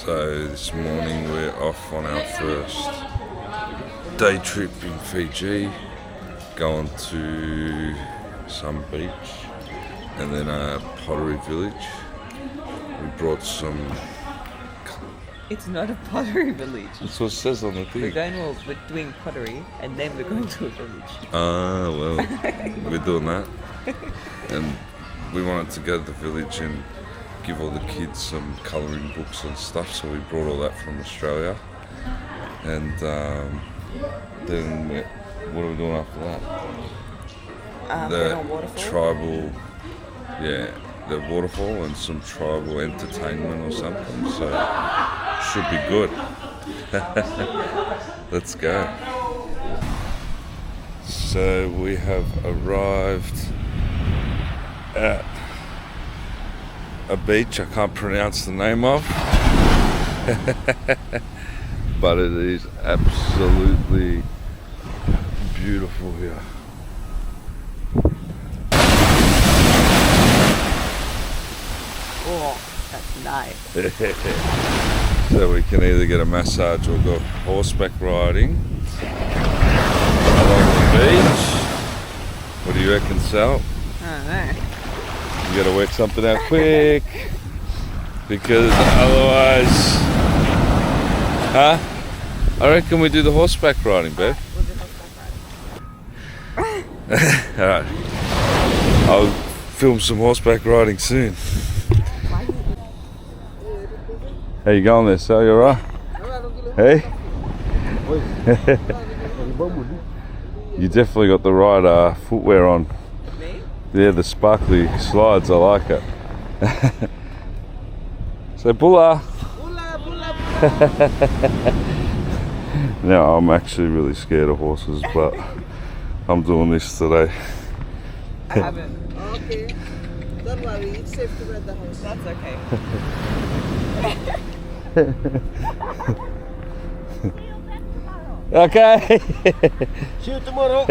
So this morning we're off on our first day trip in Fiji, going to some beach and then a pottery village. We brought some... It's not a pottery village. That's what it says on the thing. We're doing pottery and then we're going to a village. Ah, well, we're doing that. And we wanted to go to the village and give all the kids some colouring books and stuff, so we brought all that from Australia. And then what are we doing after that? The tribal, the waterfall and some tribal entertainment or something, so should be good. Let's go. So we have arrived at a beach I can't pronounce the name of, but it is absolutely beautiful here. Oh, that's nice. So we can either get a massage or go horseback riding along the beach. What do you reckon, Sal? I don't know. You gotta work something out quick, because otherwise, I reckon we do the horseback riding, babe. We'll do horseback riding. Alright, I'll film some horseback riding soon. How you going there, Sal? You alright? Hey? You definitely got the right footwear on. Me? Yeah, the sparkly slides, I like it. Say bulla! Now, I'm actually really scared of horses, but I'm doing this today. I haven't. Okay. Don't worry, it's safe to ride the horse. That's okay. Okay. See you tomorrow.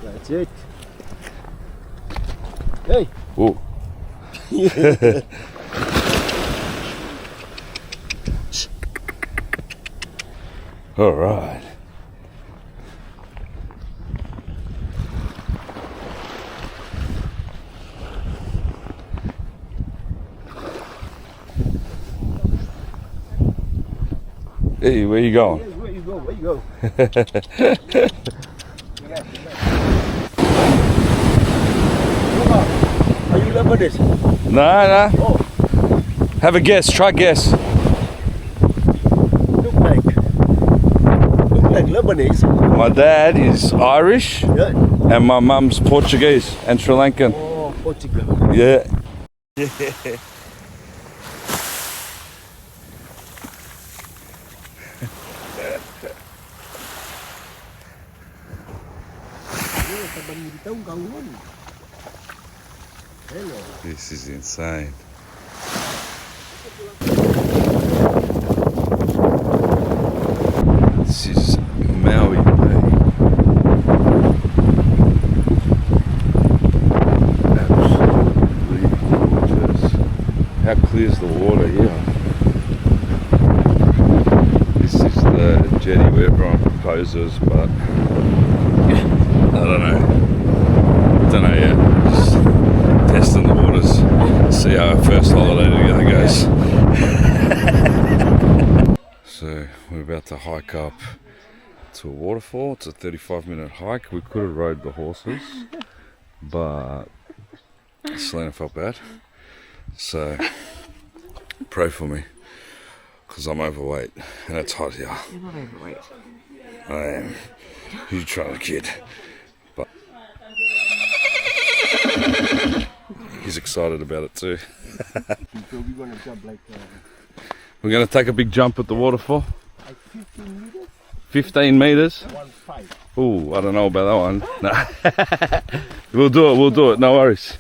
That's it. Hey. Ooh. All right. Hey, where you going? Where you go? Where you go? Are you Lebanese? Nah. Oh, Have a guess. Try guess. look like Lebanese. My dad is Irish Yeah. and my mum's Portuguese and Sri Lankan. Oh, Portugal. Yeah. Hello. This is insane. This is Maui Bay. Absolutely gorgeous. How clear is the water here? This is the jetty where everyone proposes, but I don't know yet. Just testing the waters, see how our first holiday together goes. So we're about to hike up to a waterfall. It's a 35-minute hike. We could have rode the horses, but Selena felt bad. So pray for me, because I'm overweight and it's hot here. You're not overweight. I am. You trying to kid. But he's excited about it too. So we're gonna jump like We're going to take a big jump at the waterfall. 15 meters? 15 meters. 1.5. Ooh, I don't know about that one. No. We'll do it, no worries.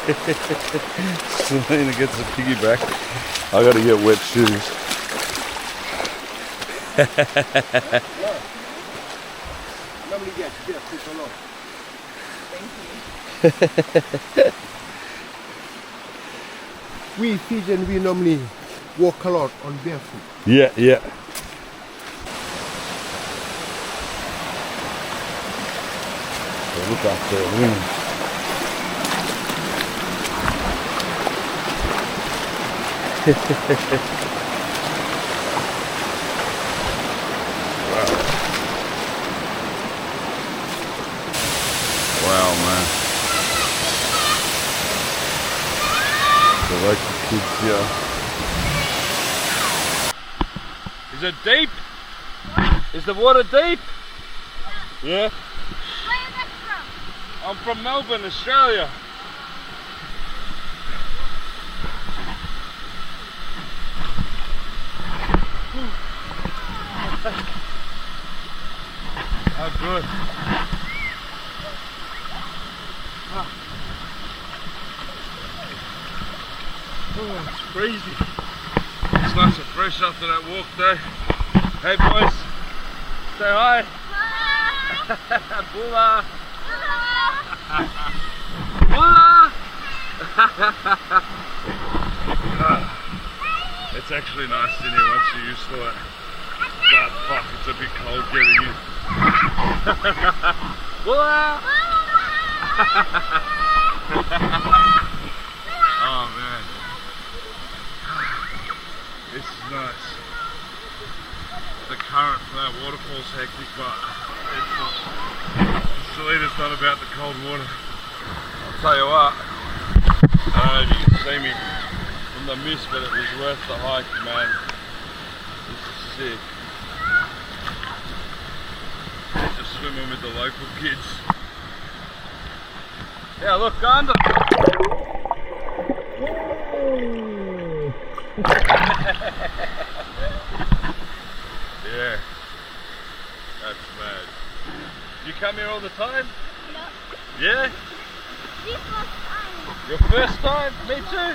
Selena gets a piggyback. I gotta get wet shoes. We Fijian, we normally walk a lot on barefoot. Yeah, yeah. So look up there, wind. Wow, man. The local kids here. Is it deep? Is the water deep? Yeah. Where are you from? I'm from Melbourne, Australia. Oh, good. Oh, it's freezing. It's nice and fresh after that walk though. Hey boys, say hi. Bula. Bula. It's actually nice in here once you're used to it. But fuck, it's a bit cold getting in. Bula. Oh man. This is nice. The current for that waterfall's hectic, but Selena's not about the cold water. I'll tell you what, I don't know if you can see me from the mist, but it was worth the hike, man. This is sick. Just swimming with the local kids. Yeah, look, go under. Yeah, that's mad. You come here all the time? No. Yeah? This was time. Your first time? Me too.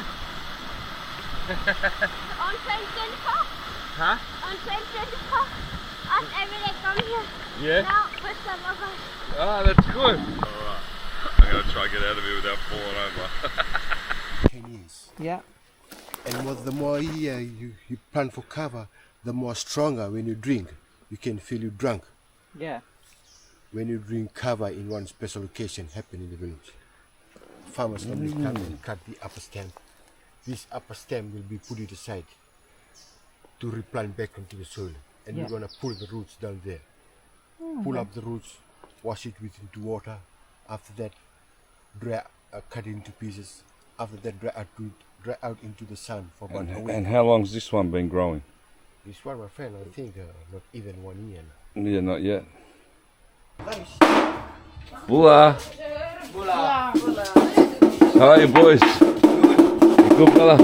On 2024. Huh? On 2024. Us every day come here. Yeah? Now, first time of us. Ah, that's good. Alright, I'm going to try and get out of here without falling over. 10 years. Yeah. And the more year you plant for cover, the more stronger when you drink. You can feel you drunk. Yeah. When you drink cover in one special occasion happen in the village. Farmers normally come and cut the upper stem. This upper stem will be put it aside to replant back into the soil. And Yeah. we're going to pull the roots down there. Pull up the roots, wash it into water. After that, cut it into pieces. After that, dry out into the sun for about a week. And how long's this one been growing? This one, my friend, I think not even 1 year now. Yeah, not yet. Bula! How are you boys? You good fella?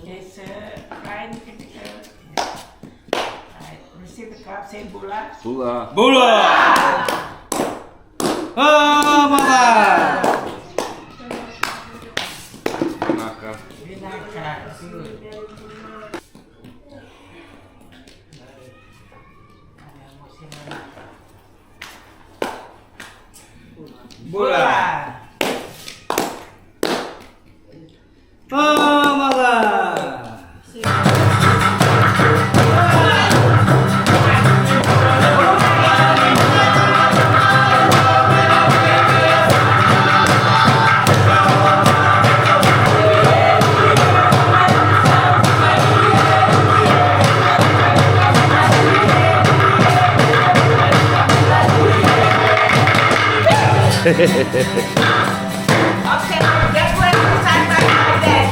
Yes, sir. Fine. Receive the cup, say bula. Bula! Bula! Oh, mama! Naka. Vinaka. Good. Bula! Oh, mama! Okay, get ready to sign my dad.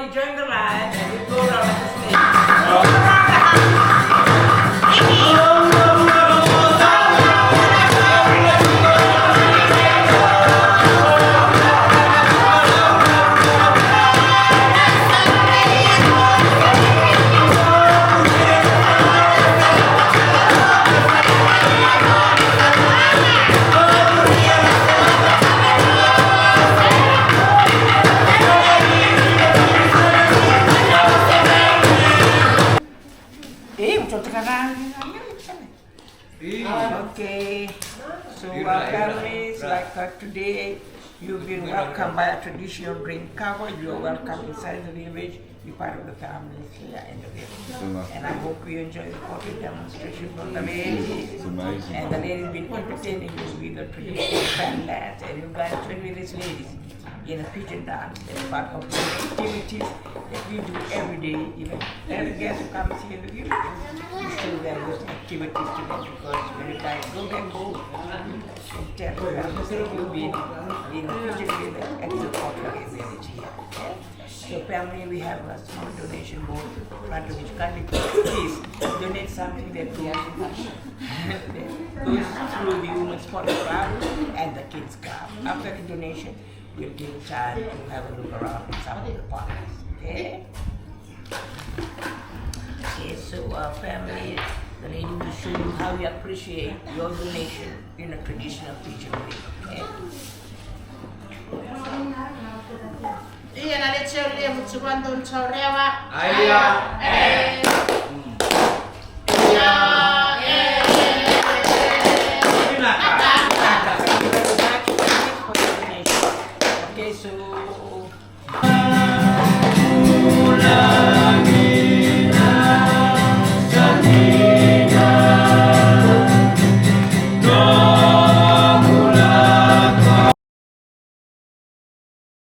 everybody join the line and we go around the stage. Okay, so our families, like today, you've been welcomed by a traditional drink cover. You're welcome inside the village. You're part of the families here in the village. And I hope you enjoy the photo demonstration from the ladies. It's amazing. And the ladies been entertaining you with the traditional fan dance, and you guys train with these ladies in a pigeon dance. That's part of the activities that we do every day. Even every guest who comes here in the village, we show them those activities to them, because when you guys go and go, you tell them you've been in the pigeon village at the Portuguese village here. Okay? So family, we have a small donation board in front of which can please donate something that goes through the Women's Sport Club and the Kids Club. After the donation, we'll give you time to have a look around in some of the partners. Okay? Okay, so our family, the lady will show you how we appreciate your donation in a traditional Fijian way. Okay? Iya, nanti cewek cuma don corewa. Ayah. Okay, so